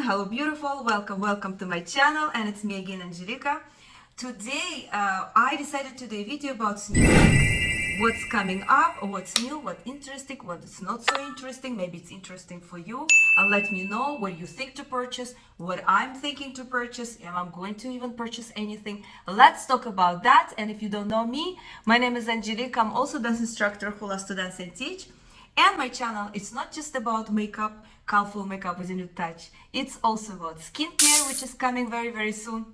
hello beautiful, welcome to my channel, and it's me again, Angelica. Today I decided to do a video about what's coming up, what's new, what's interesting, what's not so interesting. Maybe it's interesting for you. Let me know what you think to purchase, what I'm thinking to purchase, and I'm going to even purchase anything. Let's talk about that. And if you don't know me, my name is Angelica. I'm also dance instructor who loves to dance and teach. And my channel is not just about makeup, colorful makeup with a new touch. It's also about skincare, which is coming very soon.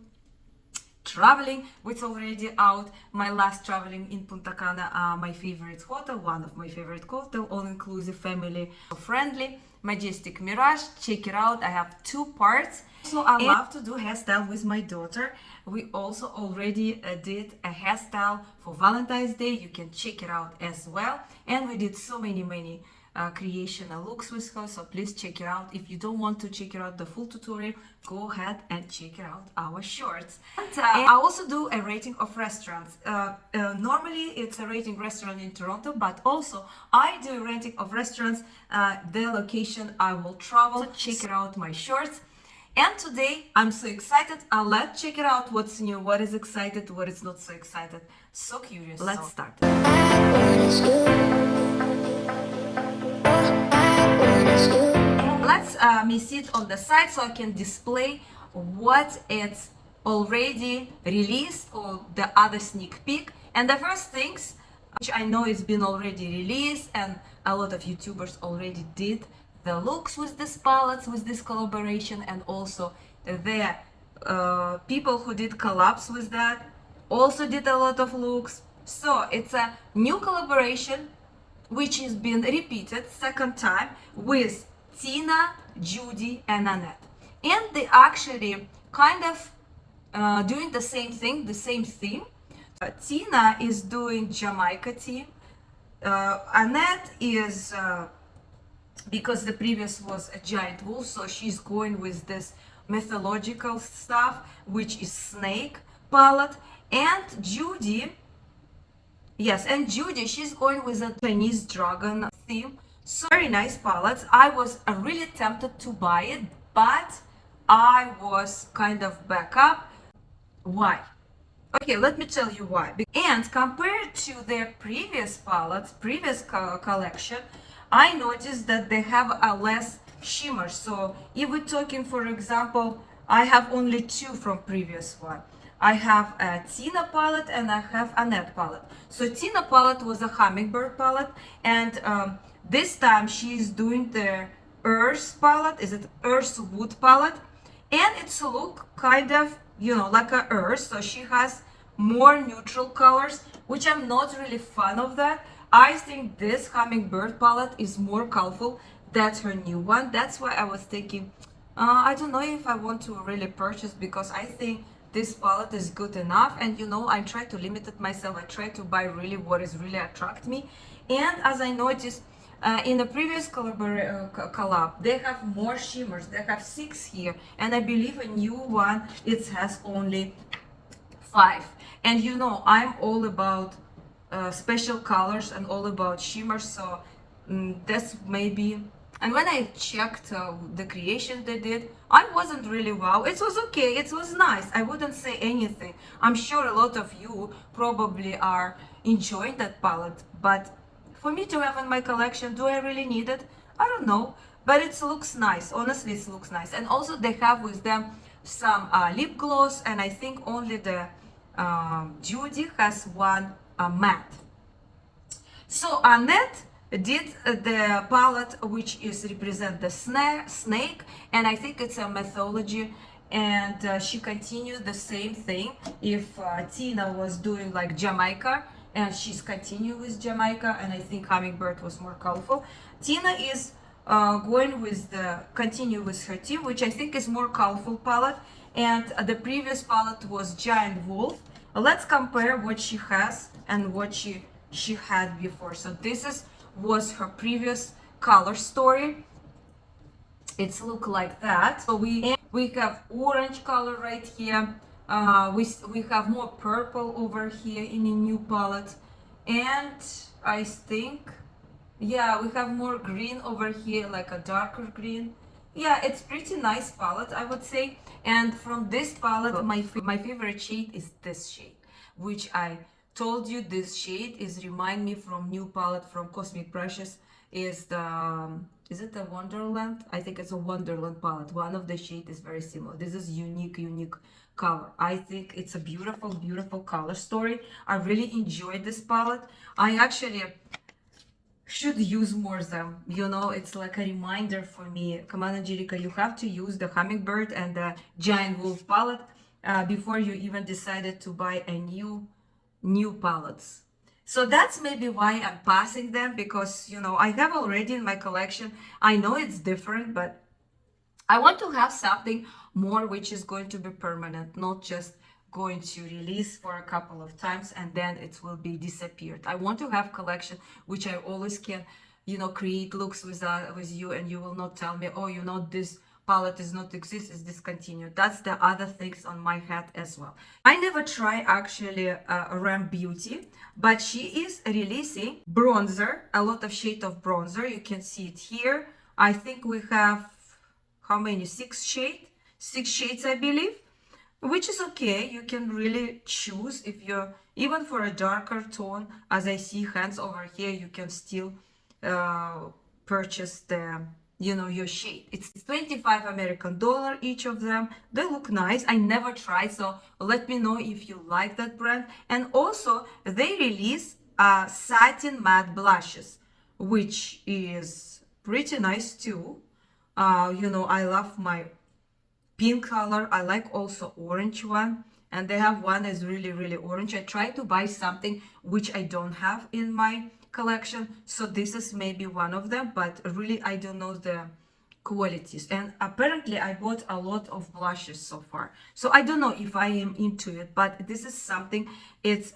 Traveling, which is already out. My last traveling in Punta Cana, my favorite hotel, one of my favorite hotel, all-inclusive, family friendly, Majestic Mirage. Check it out. I have 2 parts. So I love to do hairstyle with my daughter. We also already did a hairstyle for Valentine's Day. You can check it out as well. And we did so many creational looks with her, so please check it out. If you don't want to check it out the full tutorial, go ahead and check it out our shorts. And I also do a rating of restaurants. Normally it's a rating restaurant in Toronto, but also I do a rating of restaurants, the location I will travel. So check it out my shorts. And today I'm so excited. Let's check it out. What's new, what is excited, what is not so excited. So curious. Let's start. Let's me sit on the side so I can display what it's already released or the other sneak peek. And the first things which I know it's been already released, and a lot of YouTubers already did the looks with this palettes, with this collaboration, and also the people who did collabs with that also did a lot of looks. So it's a new collaboration which is being repeated second time with Tina, Judy, and Annette. And they actually kind of doing the same thing, the same theme. Tina is doing Jamaica theme. Annette is, because the previous was a giant wolf, so she's going with this mythological stuff, which is snake palette. And Judy, yes, and Judy, she's going with a Chinese dragon theme. So very nice palettes. I was really tempted to buy it, but I was kind of back up. Why? Okay, let me tell you why. And compared to their previous palettes, previous collection, I noticed that they have a less shimmer. So if we're talking, for example, I have only 2 from previous one. I have a Tina palette and I have Annette palette. So Tina palette was a hummingbird palette, and this time she's doing the Earth palette. Is it Earth Wood palette? And it's a look kind of, you know, like a Earth. So she has more neutral colors, which I'm not really fan of that. I think this hummingbird palette is more colorful. That's her new one. That's why I was thinking, I don't know if I want to really purchase, because I think this palette is good enough. And you know, I try to limit it myself. I try to buy really what is really attract me. And as I noticed in the previous collab, they have more shimmers. They have 6 here, and I believe a new one it has only 5. And you know, I'm all about special colors and all about shimmers, so that's maybe. And when I checked the creation they did, I wasn't really wow. It was okay, it was nice. I wouldn't say anything. I'm sure a lot of you probably are enjoying that palette, but for me to have in my collection, do I really need it? I don't know, but it looks nice. Honestly, it looks nice. And also they have with them some lip gloss, and I think only the Judy has one matte. So Annette did the palette which is represent the snake, and I think it's a mythology, and she continued the same thing. If Tina was doing like Jamaica, and she's continuing with Jamaica, and I think hummingbird was more colorful. Tina is going with the continue with her team, which I think is more colorful palette, and the previous palette was giant wolf. Let's compare what she has and what she had before. So this was her previous color story. It's look like that. So we have orange color right here. We have more purple over here in a new palette, and I think, yeah, we have more green over here, like a darker green. Yeah, it's pretty nice palette, I would say. And from this palette, my favorite shade is this shade, which I told you this shade is remind me from new palette from Cosmic Brushes. Is the is it the Wonderland? I think it's a Wonderland palette. One of the shade is very similar. This is unique color. I think it's a beautiful color story. I really enjoyed this palette. I actually should use more them, you know. It's like a reminder for me. Come on, Angelica, you have to use the Hummingbird and the Giant Wolf palette before you even decided to buy a new palettes. So that's maybe why I'm passing them, because you know I have already in my collection. I know it's different, but I want to have something more which is going to be permanent, not just going to release for a couple of times and then it will be disappeared. I want to have collection which I always can, you know, create looks with you, and you will not tell me, oh, you know, this palette is not exist, is discontinued. That's the other things on my head as well. I never try actually Ram Beauty, but she is releasing bronzer, a lot of shade of bronzer. You can see it here. I think we have how many? Six shades, I believe, which is okay. You can really choose if you're even for a darker tone. As I see hands over here, you can still purchase the, you know, your shade. It's 25 American dollar each of them. They look nice. I never tried, so let me know if you like that brand. And also they release satin matte blushes, which is pretty nice too. You know, I love my pink color. I like also orange one, and they have one that's really orange. I try to buy something which I don't have in my collection, so this is maybe one of them, but really I don't know the qualities. And apparently I bought a lot of blushes so far, so I don't know if I am into it, but this is something, it's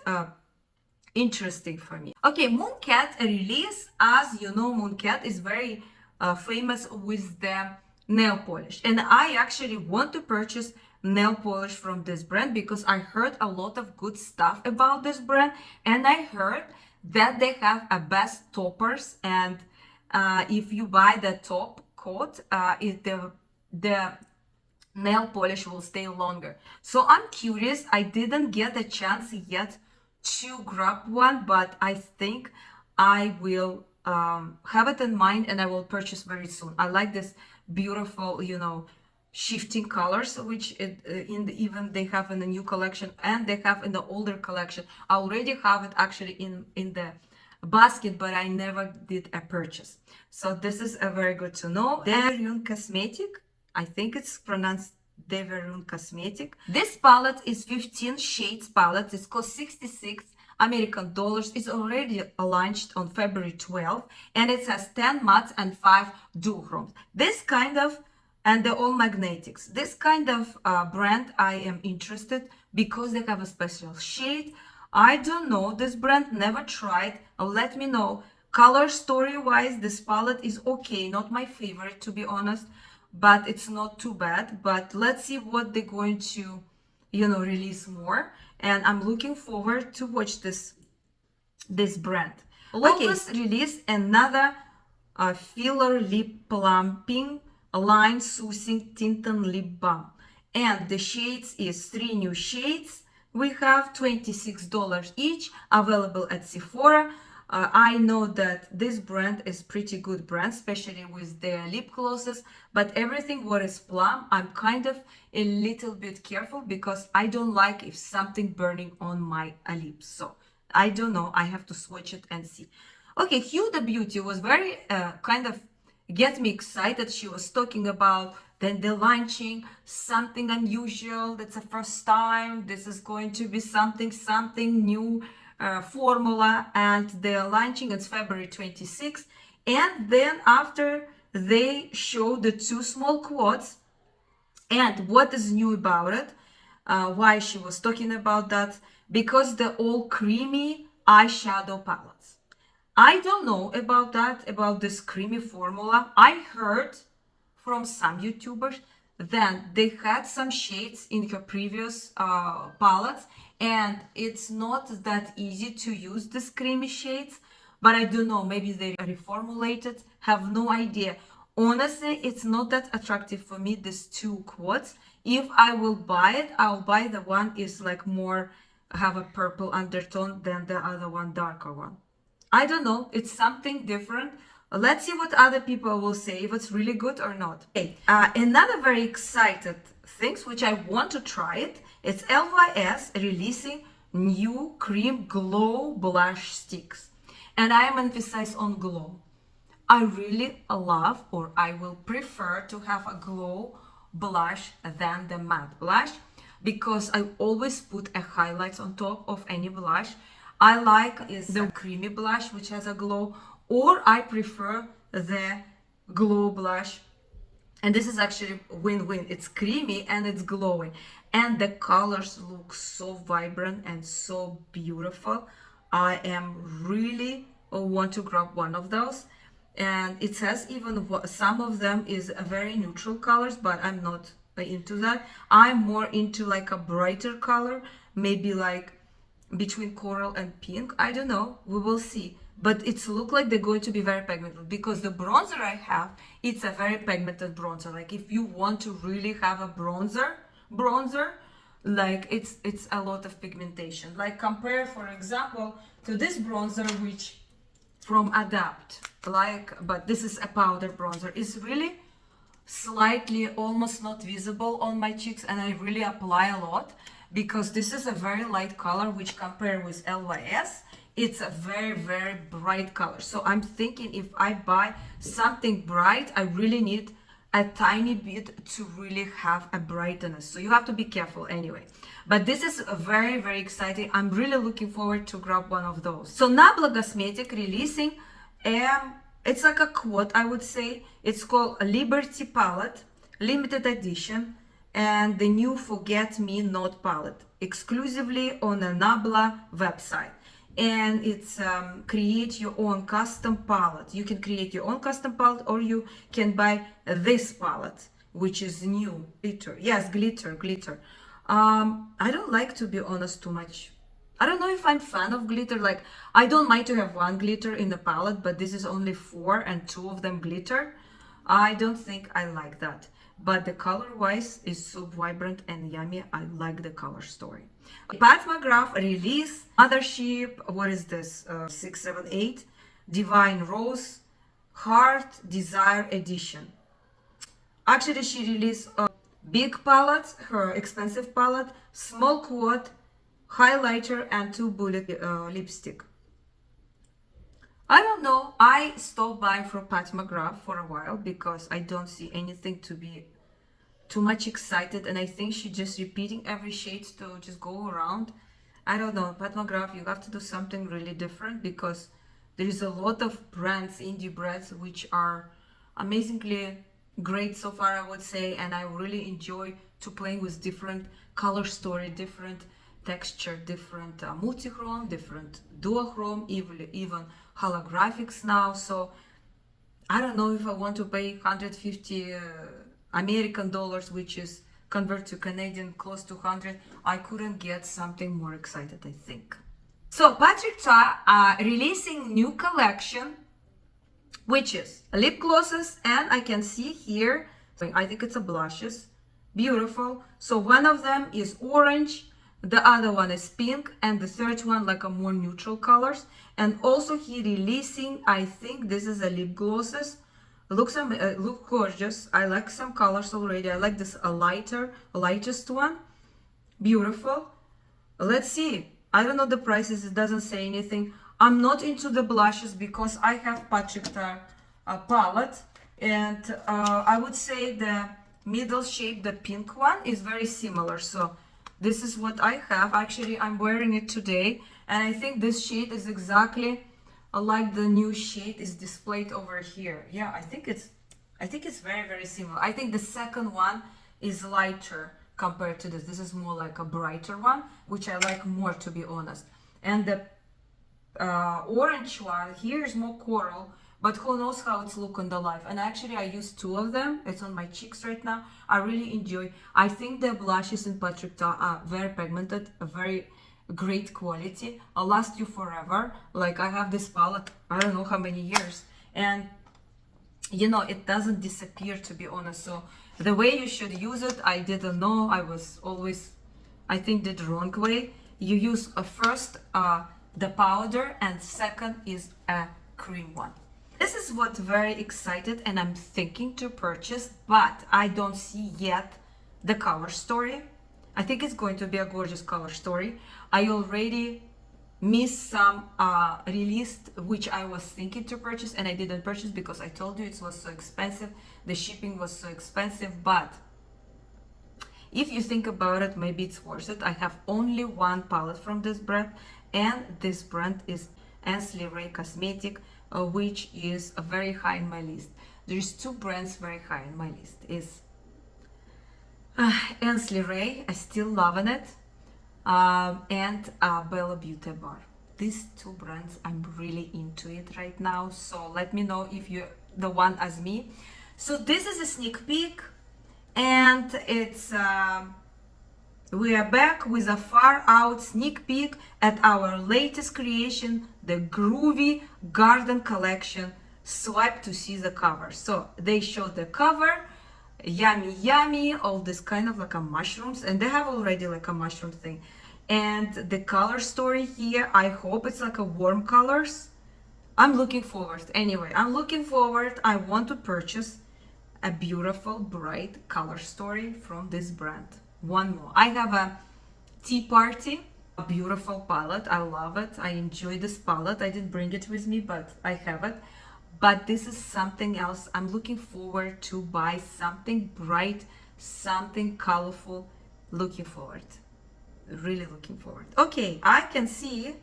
interesting for me. Okay, Mooncat release. As you know, Mooncat is very famous with the nail polish, and I actually want to purchase nail polish from this brand because I heard a lot of good stuff about this brand, and I heard that they have a best toppers, and if you buy the top coat, the nail polish will stay longer. So I'm curious. I didn't get a chance yet to grab one, but I think I will have it in mind and I will purchase very soon. I like this beautiful, you know, shifting colors, which even they have in the new collection and they have in the older collection. I already have it actually in the basket, but I never did a purchase. So this is a very good to know. Diverune Cosmetic, I think it's pronounced Diverune Cosmetic. This palette is 15 shades palette. It's cost 66 American dollars. It's already launched on February 12th, and it has 10 mattes and 5 duochromes. This kind of, and they're all magnetics. This kind of brand I am interested because they have a special shade. I don't know this brand, never tried. Let me know. Color story wise, this palette is okay, not my favorite to be honest, but it's not too bad. But let's see what they're going to, you know, release more, and I'm looking forward to watch this brand. Lawless released another filler lip plumping line soothing tinted lip balm, and the shades is 3 new shades. We have $26 each, available at Sephora. I know that this brand is pretty good brand, especially with their lip glosses, but everything what is plum, I'm kind of a little bit careful because I don't like if something burning on my lips. So I don't know, I have to swatch it and see. Okay, Huda Beauty was very kind of get me excited. She was talking about then they're launching something unusual. That's the first time. This is going to be something new formula, and they're launching. It's February 26th. And then after they show the 2 small quads and what is new about it, why she was talking about that, because they're all creamy eyeshadow palettes. I don't know about that, about this creamy formula. I heard from some YouTubers that they had some shades in her previous palettes, and it's not that easy to use these creamy shades, but I don't know, maybe they reformulated, have no idea. Honestly, it's not that attractive for me, these two quads. If I will buy it, I'll buy the one is like more have a purple undertone than the other one, darker one. I don't know, it's something different. Let's see what other people will say, if it's really good or not. Okay, another very excited things which I want to try it. It's LYS releasing new cream glow blush sticks, and I am emphasized on glow. I really love, or I will prefer to have a glow blush than the matte blush, because I always put a highlight on top of any blush. I like is the creamy blush which has a glow, or I prefer the glow blush. And this is actually win-win. It's creamy and it's glowing, and the colors look so vibrant and so beautiful. I am really want to grab one of those. And it says even some of them is a very neutral colors, but I'm not into that. I'm more into like a brighter color, maybe like between coral and pink. I don't know, we will see. But it's look like they're going to be very pigmented, because the bronzer I have, it's a very pigmented bronzer. Like if you want to really have a bronzer, like it's a lot of pigmentation. Like compare, for example, to this bronzer which from Adapt, but this is a powder bronzer. It's really slightly almost not visible on my cheeks, and I really apply a lot, because this is a very light color, which compared with LYS, it's a very, very bright color. So I'm thinking if I buy something bright, I really need a tiny bit to really have a brightness. So you have to be careful anyway. But this is very, very exciting. I'm really looking forward to grab one of those. So Nabla Cosmetic releasing, it's like a quad, I would say. It's called a Liberty Palette, limited edition, and the new Forget Me Not palette, exclusively on the Nabla website. And it's create your own custom palette. You can create your own custom palette, or you can buy this palette, which is new. Glitter, yes, glitter. I don't like, to be honest, too much. I don't know if I'm fan of glitter. Like, I don't mind to have one glitter in the palette, but this is only 4 and 2 of them glitter. I don't think I like that. But the color wise is so vibrant and yummy. I like the color story. PatMcGraph release Mothership, what is this, 678 Divine Rose Heart Desire Edition. Actually, she released a big palette, her expensive palette, small quad, highlighter, and 2 bullet lipstick. I don't know, I stopped buying from PatMcGraph for a while, because I don't see anything to be too much excited, and I think she's just repeating every shade to just go around. I don't know, PatMcGraph, you have to do something really different, because there is a lot of brands, indie brands, which are amazingly great so far, I would say, and I really enjoy to playing with different color story, different texture, different multi-chrome, different duochrome, even holographics now. So I don't know if I want to pay 150 American dollars, which is convert to Canadian close to 100. I couldn't get something more excited, I think. So Patrick Ta releasing new collection, which is lip glosses, and I can see here, I think it's a blushes, beautiful. So one of them is orange, the other one is pink, and the third one like a more neutral colors. And also he releasing, I think this is a lip glosses. Look gorgeous. I like some colors already. I like this lightest one, beautiful. Let's see. I don't know the prices, it doesn't say anything. I'm not into the blushes because I have Patrick Ta palette, and I would say the middle shape, the pink one, is very similar. So this is what I have. Actually, I'm wearing it today, and I think this shade is exactly like the new shade is displayed over here. Yeah, I think it's very, very similar. I think the second one is lighter compared to this. This is more like a brighter one, which I like more, to be honest. And the orange one here is more coral, but who knows how it's look on the live. And actually I use 2 of them. It's on my cheeks right now. I really enjoy. I think the blushes in Patrick Ta are very pigmented, very great quality. I'll last you forever. Like, I have this palette, I don't know how many years, and you know, it doesn't disappear, to be honest. So the way you should use it, I didn't know. I was always, I think, did the wrong way. You use first the powder, and second is a cream one. This is what very excited, and I'm thinking to purchase, but I don't see yet the color story. I think it's going to be a gorgeous color story. I already missed some released, which I was thinking to purchase, and I didn't purchase because I told you it was so expensive. The shipping was so expensive, but if you think about it, maybe it's worth it. I have only one palette from this brand, and this brand is Sensual Cosmetic, which is very high in my list. There's two brands very high in my list. Is Sensual, I still loving it, and Bella Beauty Bar. These two brands, I'm really into it right now. So let me know if you're the one as me. So this is a sneak peek, and it's we are back with a far out sneak peek at our latest creation, the GROOVY Garden collection. Swipe to see the cover. So they showed the cover, yummy yummy, all this kind of like a mushrooms, and they have already like a mushroom thing. And the color story here, I hope it's like a warm colors. I'm looking forward. Anyway, I'm looking forward. I want to purchase a beautiful bright color story from this brand. One more. I have a Tea Party, a beautiful palette. I love it. I enjoy this palette. I didn't bring it with me, but I have it. But this is something else. I'm looking forward to buy something bright, something colorful. Looking forward. Really looking forward. Okay, I can see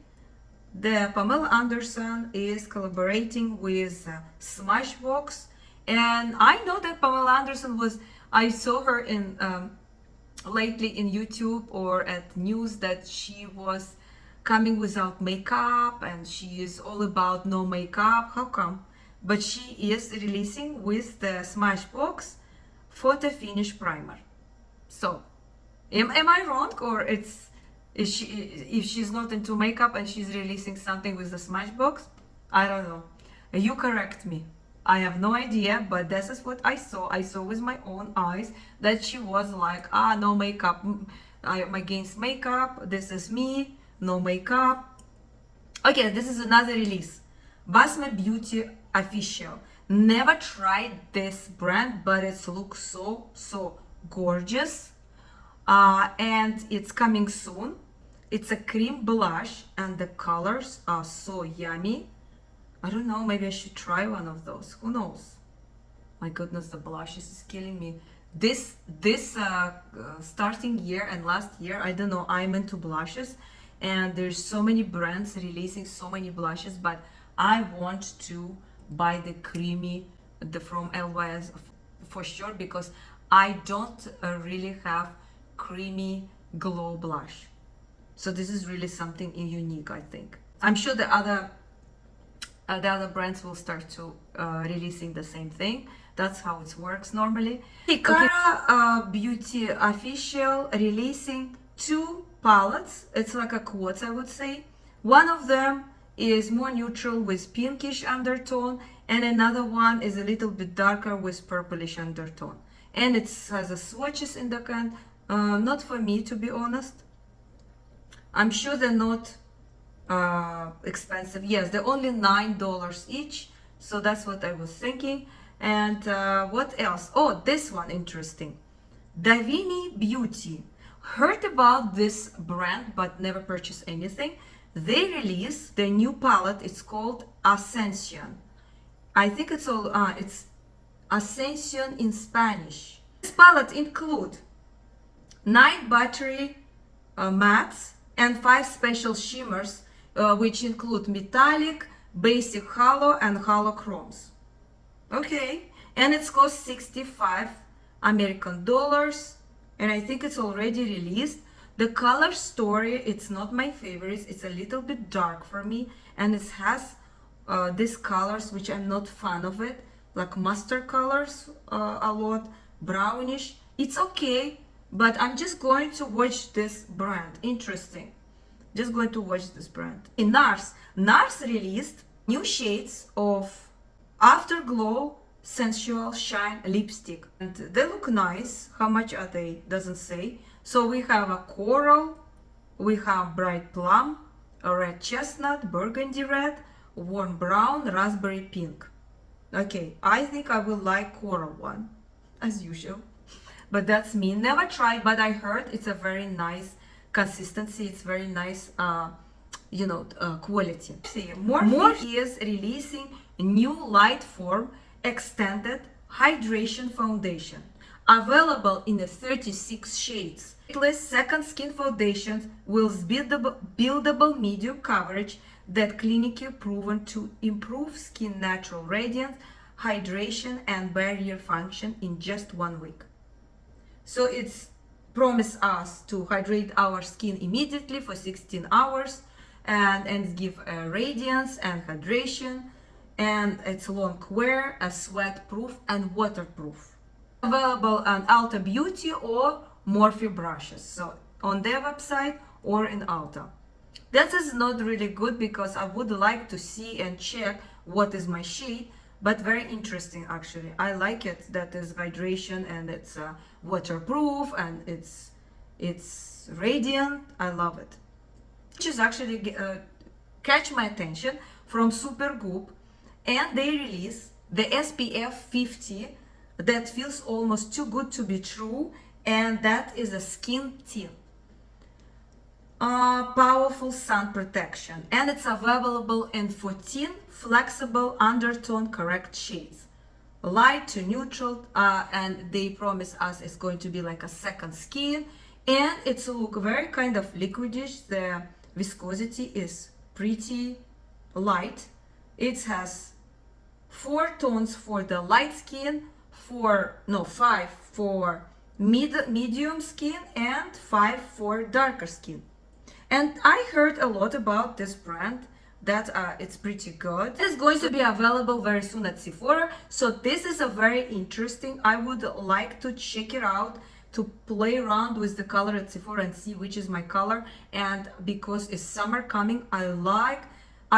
the Pamela Anderson is collaborating with Smashbox, and I know that Pamela Anderson was, I saw her in lately in YouTube or at news that she was coming without makeup, and she is all about no makeup. How come? But she is releasing with the Smashbox Photo Finish Primer. So am I wrong, or if she's not into makeup and she's releasing something with the Smashbox? I don't know. You correct me. I have no idea, but this is what I saw. I saw with my own eyes that she was like, no makeup. I'm against makeup. This is me. No makeup. Okay, this is another release. BASMA Beauty Official. Never tried this brand, but it looks so gorgeous. And it's coming soon. It's a cream blush, and the colors are so yummy. I don't know, maybe I should try one of those. Who knows? My goodness, the blushes is killing me. This starting year and last year, I don't know, I'm into blushes, and there's so many brands releasing so many blushes, but I want to buy the creamy from LYS for sure, because I don't really have creamy glow blush. So this is really something unique, I think. I'm sure the other brands will start to releasing the same thing. That's how it works normally. Cara Beauty Official releasing two palettes. It's like a quotes, I would say. One of them is more neutral with pinkish undertone, and another one is a little bit darker with purplish undertone. And it has a swatches in the can. Not for me, to be honest. I'm sure they're not expensive. Yes, they're only $9 each, so that's what I was thinking. And what else? Oh, this one interesting. Divini Beauty. Heard about this brand but never purchased anything. They release their new palette. It's called Ascension. I think it's all it's Ascension in Spanish. This palette include 9 battery mattes and 5 special shimmers, which include metallic, basic halo, and holochromes. Okay, and it's cost 65 American dollars, and I think it's already released. The color story, it's not my favorite. It's a little bit dark for me, and it has these colors which I'm not fan of it, like mustard colors a lot, brownish. It's okay, but I'm just going to watch this brand. Interesting. Just going to watch this brand. In NARS released new shades of Afterglow Sensual Shine Lipstick. And they look nice. How much are they? Doesn't say. So we have a coral, we have bright plum, a red chestnut, burgundy red, warm brown, raspberry pink. Okay, I think I will like coral one, as usual. But that's me. Never tried, but I heard it's a very nice consistency. It's very nice, quality. See, Morphe is releasing a new Lightform Extended Hydration Foundation, available in the 36 shades. Second skin foundations with buildable medium coverage that clinically proven to improve skin natural radiance, hydration, and barrier function in just 1 week. So it's promise us to hydrate our skin immediately for 16 hours and give radiance and hydration, and it's long wear, sweat proof and waterproof. Available on Ulta Beauty or Morphe brushes, so on their website or in Ulta. That is not really good because I would like to see and check what is my shade, but very interesting actually. I like it that is hydration and it's waterproof and it's radiant. I love it. Which is actually catch my attention from Supergoop, and they release the SPF 50 that feels almost too good to be true, and that is a skin tint. Powerful sun protection, and it's available in 14 flexible undertone correct shades, light to neutral, and they promise us it's going to be like a second skin, and it's look very kind of liquidish. The viscosity is pretty light. It has 4 tones for the light skin, 5 for medium skin, and 5 for darker skin. And I heard a lot about this brand, that it's pretty good. It's going to be available very soon at Sephora, so this is a very interesting. I would like to check it out, to play around with the color at Sephora and see which is my color. And because it's summer coming, I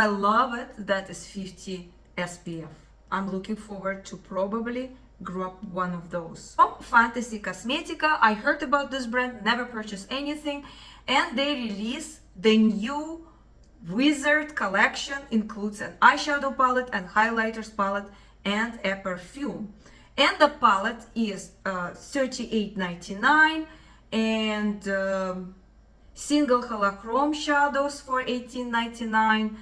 love it that is 50 SPF. I'm looking forward to probably grab one of those. From Fantasy Cosmetica, I heard about this brand, never purchased anything, and they release the new Wizard collection, includes an eyeshadow palette and highlighters palette and a perfume. And the palette is $38.99, and single holochrome shadows for $18.99,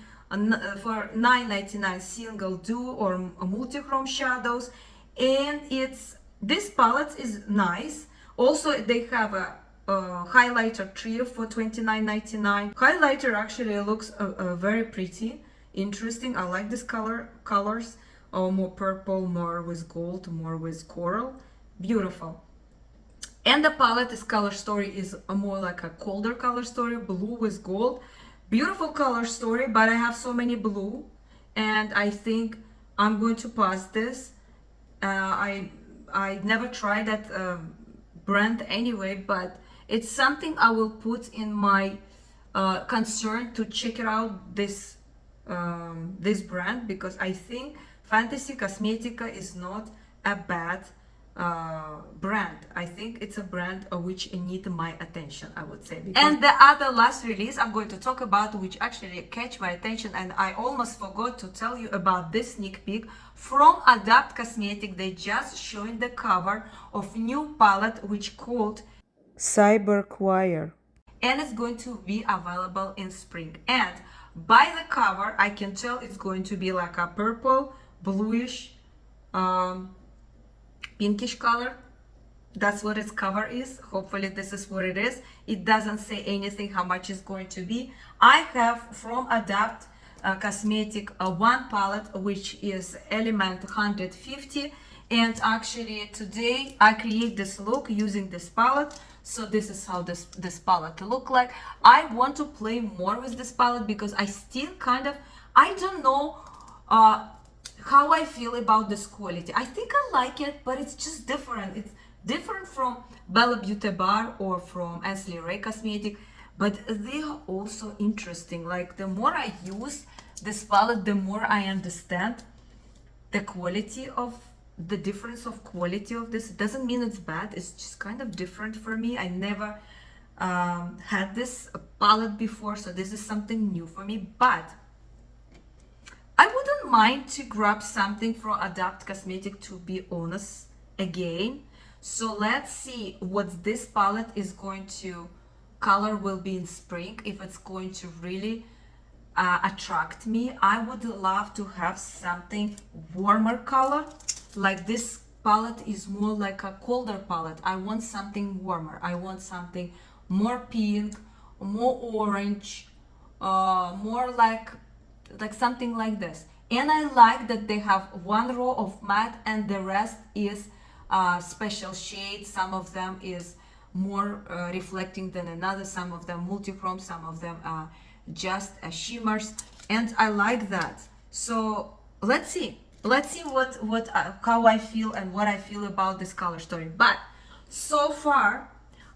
for $9.99 single duo or multi-chrome shadows. And this palette is nice. Also they have a highlighter trio for $29.99. Highlighter actually looks very pretty, interesting. I like this colors, more purple, more with gold, more with coral. Beautiful. And the palette, this color story is more like a colder color story, blue with gold. Beautiful color story, but I have so many blue, and I think I'm going to pass this. I never tried that brand anyway, but it's something I will put in my concern to check it out, this brand, because I think Fantasy Cosmetica is not a bad brand. I think it's a brand which need my attention, I would say. And the other last release I'm going to talk about, which actually catch my attention, and I almost forgot to tell you about this sneak peek from Adapt Cosmetic. They just showing the cover of new palette which called CYBOR Choir, and it's going to be available in spring. And by the cover I can tell it's going to be like a purple, bluish, pinkish color. That's what its cover is. Hopefully this is what it is. It doesn't say anything how much it's going to be. I have from Adapt Cosmetic one palette which is Element 150, and actually today I create this look using this palette. So this is how this palette look like. I want to play more with this palette because I still I don't know how I feel about this quality. I think I like it, but it's just different. It's different from Bella Beauty Bar or from Ansley Ray Cosmetic, but they are also interesting. Like the more I use this palette, the more I understand the quality of the difference of quality of this. It doesn't mean it's bad, it's just kind of different for me. I never had this palette before, so this is something new for me, but I wouldn't mind to grab something from Adapt Cosmetic, to be honest, again. So let's see what this palette is going to color will be in spring, if it's going to really attract me. I would love to have something warmer color. Like this palette is more like a colder palette. I want something warmer. I want something more pink, more orange, more like something like this. And I like that they have one row of matte and the rest is special shades. Some of them is more reflecting than another, some of them multi-chrome, some of them just shimmers, and I like that. So let's see what how I feel and what I feel about this color story. But so far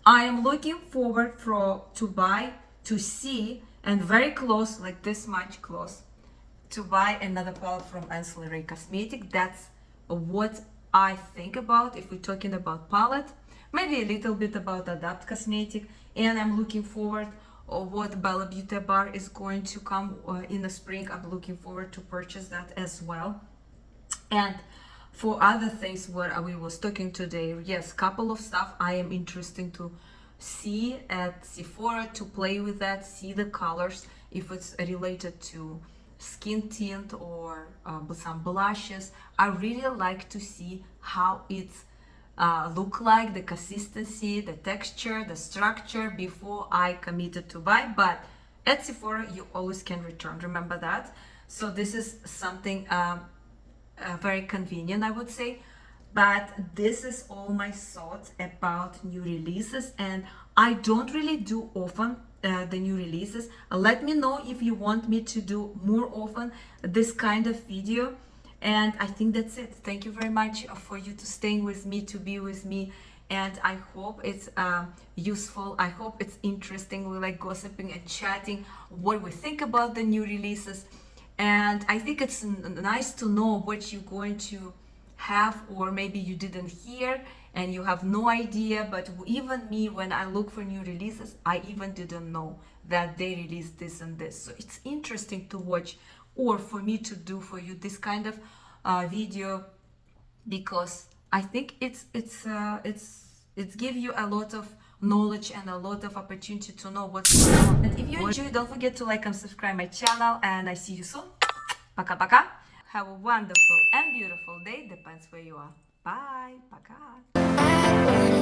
I am looking forward to buy, to see, and very close, like this much close, to buy another palette from Ancillary Cosmetic. That's what I think about if we're talking about palette. Maybe a little bit about Adapt Cosmetic, and I'm looking forward what Bella Beauty Bar is going to come in the spring. I'm looking forward to purchase that as well. And for other things what we was talking today, yes, couple of stuff I am interested to see at Sephora, to play with that, see the colors, if it's related to skin tint or some blushes. I really like to see how it's look like, the consistency, the texture, the structure before I committed to buy. But at Sephora you always can return, remember that. So this is something very convenient, I would say. But this is all my thoughts about new releases, and I don't really do often the new releases. Let me know if you want me to do more often this kind of video. And I think that's it. Thank you very much for you to staying with me, to be with me. And I hope it's useful. I hope it's interesting. We like gossiping and chatting what we think about the new releases. And I think it's nice to know what you're going to have, or maybe you didn't hear and you have no idea. But even me, when I look for new releases, I even didn't know that they released this and this. So it's interesting to watch, or for me to do for you this kind of video, because I think it's give you a lot of knowledge and a lot of opportunity to know what's going on. And if you enjoy, don't forget to like and subscribe my channel, and I see you soon. Пока-пока. Have a wonderful and beautiful day, depends where you are. Bye. Пока.